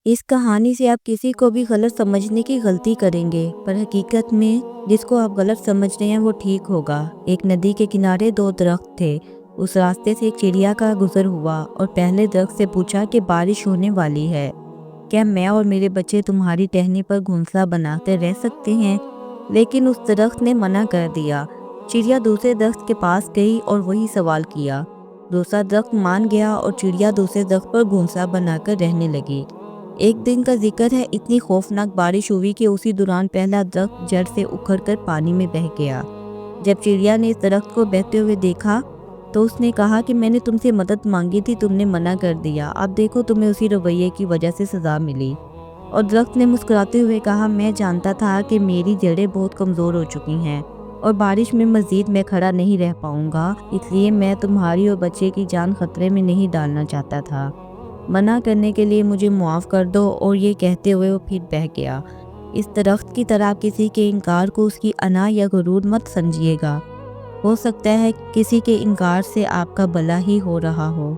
اس کہانی سے آپ کسی کو بھی غلط سمجھنے کی غلطی کریں گے، پر حقیقت میں جس کو آپ غلط سمجھ رہے ہیں وہ ٹھیک ہوگا۔ ایک ندی کے کنارے دو درخت تھے۔ اس راستے سے ایک چڑیا کا گزر ہوا اور پہلے درخت سے پوچھا کہ بارش ہونے والی ہے، کیا میں اور میرے بچے تمہاری ٹہنی پر گھونسلہ بنا کر رہ سکتے ہیں؟ لیکن اس درخت نے منع کر دیا۔ چڑیا دوسرے درخت کے پاس گئی اور وہی سوال کیا۔ دوسرا درخت مان گیا اور چڑیا دوسرے درخت پر گھونسلہ بنا کر رہنے لگی۔ ایک دن کا ذکر ہے، اتنی خوفناک بارش ہوئی کہ اسی دوران پہلا درخت جڑ سے اکھڑ کر پانی میں بہہ گیا۔ جب چڑیا نے اس درخت کو بہتے ہوئے دیکھا تو اس نے کہا کہ میں نے تم سے مدد مانگی تھی، تم نے منع کر دیا، اب دیکھو تمہیں اسی رویے کی وجہ سے سزا ملی۔ اور درخت نے مسکراتے ہوئے کہا، میں جانتا تھا کہ میری جڑیں بہت کمزور ہو چکی ہیں اور بارش میں مزید میں کھڑا نہیں رہ پاؤں گا، اس لیے میں تمہاری اور بچے کی جان خطرے میں نہیں ڈالنا چاہتا تھا۔ منع کرنے کے لیے مجھے معاف کر دو۔ اور یہ کہتے ہوئے وہ پھر بہہ گیا۔ اس درخت کی طرح کسی کے انکار کو اس کی انا یا غرور مت سمجھیے گا۔ ہو سکتا ہے کسی کے انکار سے آپ کا بھلا ہی ہو رہا ہو۔